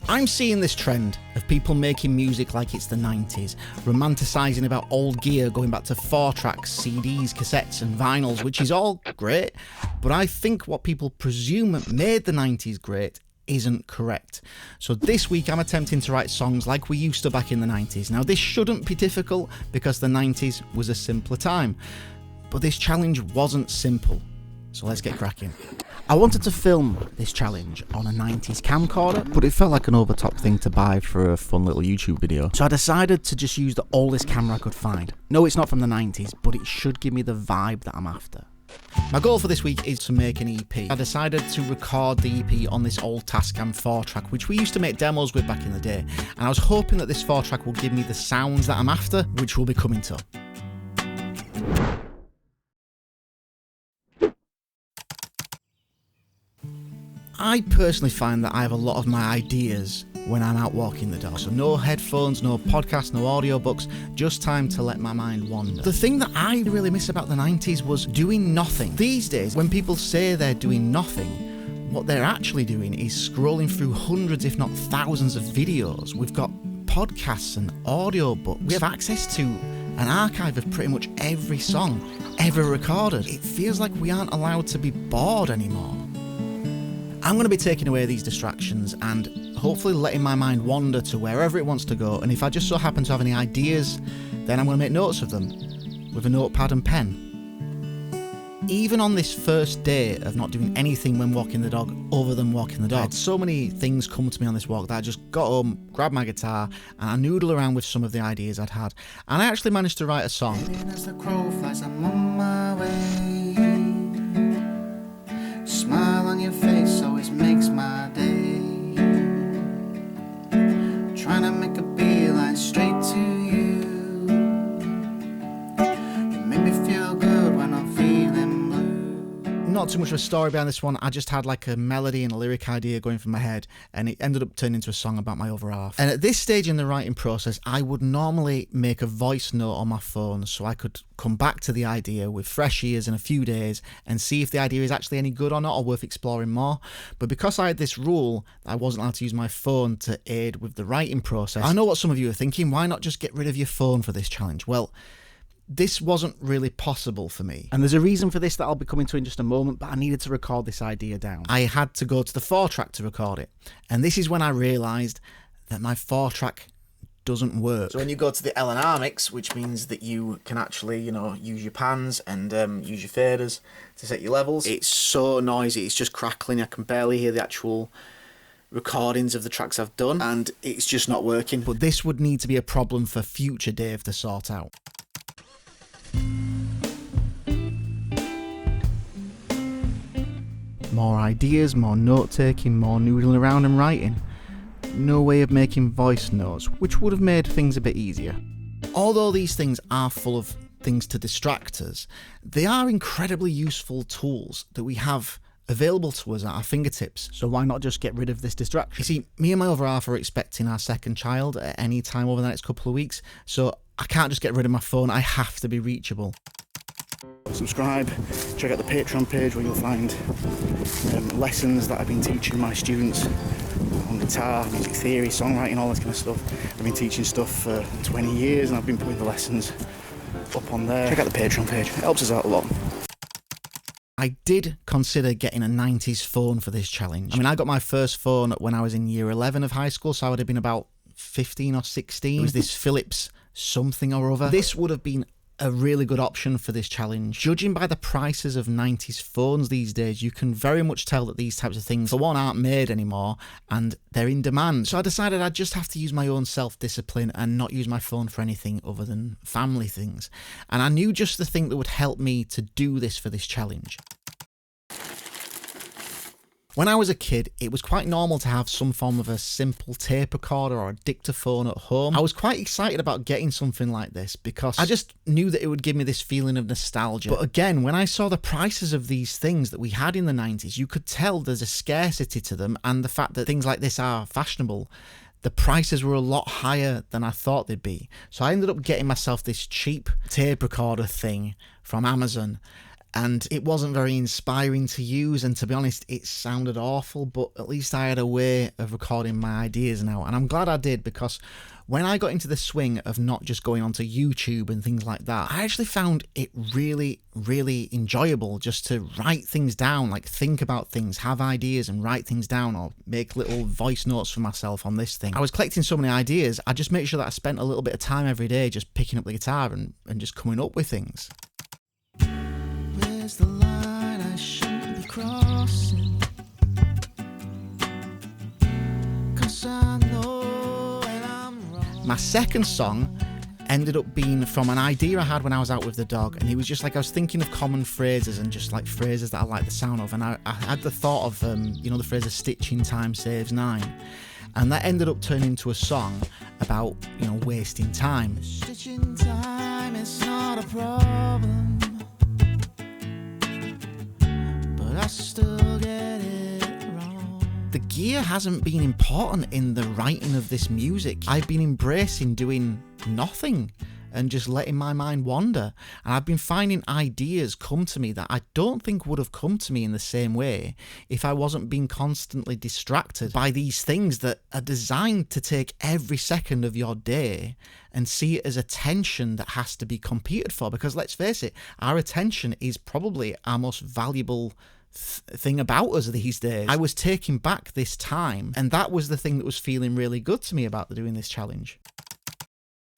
I'm seeing this trend of people making music like it's the 90s, romanticising about old gear going back to 4-tracks, CDs, cassettes and vinyls, which is all great, but I think what people presume made the 90s great isn't correct. So this week I'm attempting to write songs like we used to back in the 90s. Now this shouldn't be difficult because the 90s was a simpler time, but this challenge wasn't simple. So let's get cracking. I wanted to film this challenge on a 90s camcorder, but it felt like an over-top thing to buy for a fun little YouTube video. So I decided to just use the oldest camera I could find. No, it's not from the 90s, but it should give me the vibe that I'm after. My goal for this week is to make an EP. I decided to record the EP on this old Tascam 4-track, which we used to make demos with back in the day. And I was hoping that this 4-track will give me the sounds that I'm after, which will be coming to. I personally find that I have a lot of my ideas when I'm out walking the dog. So no headphones, no podcasts, no audiobooks, just time to let my mind wander. The thing that I really miss about the 90s was doing nothing. These days, when people say they're doing nothing, what they're actually doing is scrolling through hundreds, if not thousands of videos. We've got podcasts and audiobooks. We have access to an archive of pretty much every song ever recorded. It feels like we aren't allowed to be bored anymore. I'm going to be taking away these distractions and hopefully letting my mind wander to wherever it wants to go, and if I just so happen to have any ideas, then I'm going to make notes of them with a notepad and pen. Even on this first day of not doing anything when walking the dog other than walking the dog, I had so many things come to me on this walk that I just got home, grabbed my guitar and I noodled around with some of the ideas I'd had, and I actually managed to write a song. As the crow flies, I'm on my way. Smile on your face always makes my day. Trying to make a beeline straight to you. You make me feel good when I'm feeling blue. Not too much of a story behind this one. I just had like a melody and a lyric idea going through my head, and it ended up turning into a song about my other half. And at this stage in the writing process, I would normally make a voice note on my phone so I could come back to the idea with fresh ears in a few days and see if the idea is actually any good or not or worth exploring more. But because I had this rule that I wasn't allowed to use my phone to aid with the writing process, I know what some of you are thinking, why not just get rid of your phone for this challenge? Well, this wasn't really possible for me. And there's a reason for this that I'll be coming to in just a moment, but I needed to record this idea down. I had to go to the 4-track to record it. And this is when I realised that my 4-track doesn't work. So when you go to the L&R mix, which means that you can actually, use your pans and use your faders to set your levels, it's so noisy, it's just crackling. I can barely hear the actual recordings of the tracks I've done, and it's just not working. But this would need to be a problem for future Dave to sort out. More ideas, more note-taking, more noodling around and writing. No way of making voice notes, which would have made things a bit easier. Although these things are full of things to distract us, they are incredibly useful tools that we have available to us at our fingertips. So why not just get rid of this distraction? You see, me and my other half are expecting our second child at any time over the next couple of weeks, so I can't just get rid of my phone, I have to be reachable. Subscribe, check out the Patreon page where you'll find lessons that I've been teaching my students on guitar, music theory, songwriting, all this kind of stuff. I've been teaching stuff for 20 years and I've been putting the lessons up on there. Check out the Patreon page, it helps us out a lot. I did consider getting a 90s phone for this challenge. I mean, I got my first phone when I was in year 11 of high school, so I would have been about 15 or 16. It was this Philips something or other. This would have been a really good option for this challenge. Judging by the prices of 90s phones these days, you can very much tell that these types of things, for one, aren't made anymore and they're in demand. So I decided I'd just have to use my own self-discipline and not use my phone for anything other than family things. And I knew just the thing that would help me to do this for this challenge. When I was a kid, it was quite normal to have some form of a simple tape recorder or a dictaphone at home. I was quite excited about getting something like this because I just knew that it would give me this feeling of nostalgia. But again, when I saw the prices of these things that we had in the 90s, you could tell there's a scarcity to them, and the fact that things like this are fashionable, the prices were a lot higher than I thought they'd be. So I ended up getting myself this cheap tape recorder thing from Amazon. and it wasn't very inspiring to use, and to be honest, it sounded awful, but at least I had a way of recording my ideas now, and I'm glad I did, because when I got into the swing of not just going onto YouTube and things like that, I actually found it really, really enjoyable just to write things down, like think about things, have ideas and write things down, or make little voice notes for myself on this thing. I was collecting so many ideas, I just make sure that I spent a little bit of time every day just picking up the guitar and just coming up with things. Where's the line I shouldn't be crossing? 'Cause I know when I'm wrong. My second song ended up being from an idea I had when I was out with the dog, and it was just like I was thinking of common phrases and just like phrases that I like the sound of, and I had the thought of the phrase "a stitch in time saves 9", and that ended up turning into a song about wasting time. A stitch in time is not a problem, but I still get it wrong. The gear hasn't been important in the writing of this music. I've been embracing doing nothing and just letting my mind wander, and I've been finding ideas come to me that I don't think would have come to me in the same way if I wasn't being constantly distracted by these things that are designed to take every second of your day and see it as attention that has to be competed for, because let's face it, our attention is probably our most valuable thing about us these days. I was taking back this time, and that was the thing that was feeling really good to me about doing this challenge.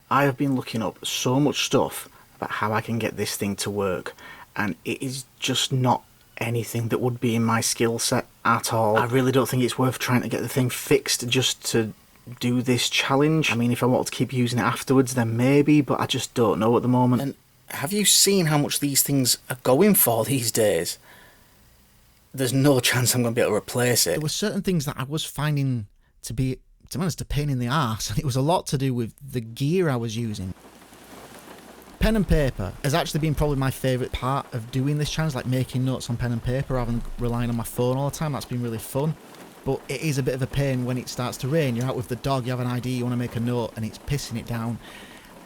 I have been looking up so much stuff about how I can get this thing to work, and it is just not anything that would be in my skill set at all. I really don't think it's worth trying to get the thing fixed just to do this challenge. I mean, if I want to keep using it afterwards, then maybe, but I just don't know at the moment. And have you seen how much these things are going for these days? There's no chance I'm going to be able to replace it. There were certain things that I was finding to be, to be honest, a pain in the arse, and it was a lot to do with the gear I was using. Pen and paper has actually been probably my favourite part of doing this challenge, like making notes on pen and paper rather than relying on my phone all the time. That's been really fun, but it is a bit of a pain when it starts to rain. You're out with the dog, you have an idea, you want to make a note, and it's pissing it down,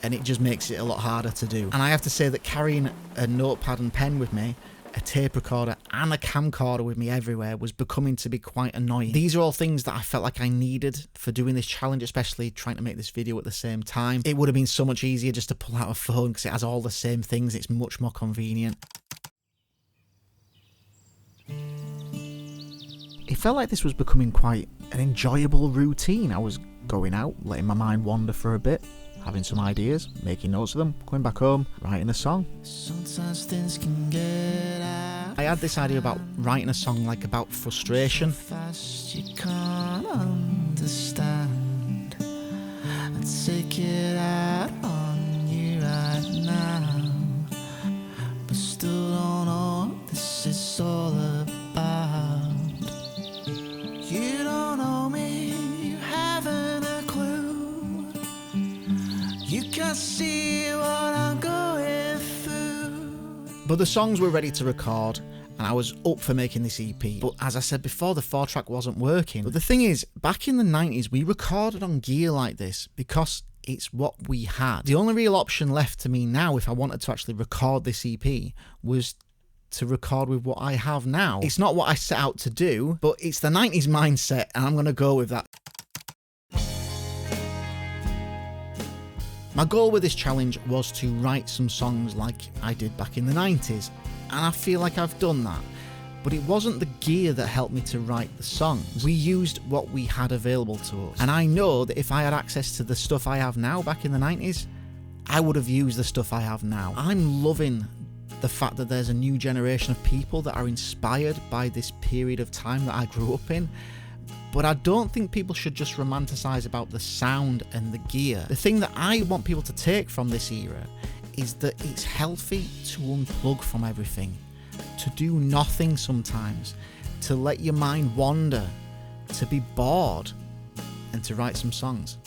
and it just makes it a lot harder to do. And I have to say that carrying a notepad and pen with me, a tape recorder and a camcorder with me everywhere was becoming to be quite annoying. These are all things that I felt like I needed for doing this challenge, especially trying to make this video at the same time. It would have been so much easier just to pull out a phone because it has all the same things. It's much more convenient. It felt like this was becoming quite an enjoyable routine. I was going out, letting my mind wander for a bit, having some ideas, making notes of them, coming back home, writing a song. Sometimes things can get out. I had this idea about writing a song like about frustration. Fast you can't understand. I take it out on you right now, but still don't know what this is all about. You don't know me, you haven't a clue. You can't see what I'm going through. But the songs were ready to record, and I was up for making this EP. But as I said before, the 4-track wasn't working. But the thing is, back in the 90s, we recorded on gear like this because it's what we had. The only real option left to me now, if I wanted to actually record this EP, was to record with what I have now. It's not what I set out to do, but it's the 90s mindset, and I'm going to go with that. My goal with this challenge was to write some songs like I did back in the 90s, and I feel like I've done that. But it wasn't the gear that helped me to write the songs. We used what we had available to us. And I know that if I had access to the stuff I have now back in the 90s, I would have used the stuff I have now. I'm loving the fact that there's a new generation of people that are inspired by this period of time that I grew up in. But I don't think people should just romanticize about the sound and the gear. The thing that I want people to take from this era is that it's healthy to unplug from everything, to do nothing sometimes, to let your mind wander, to be bored, and to write some songs.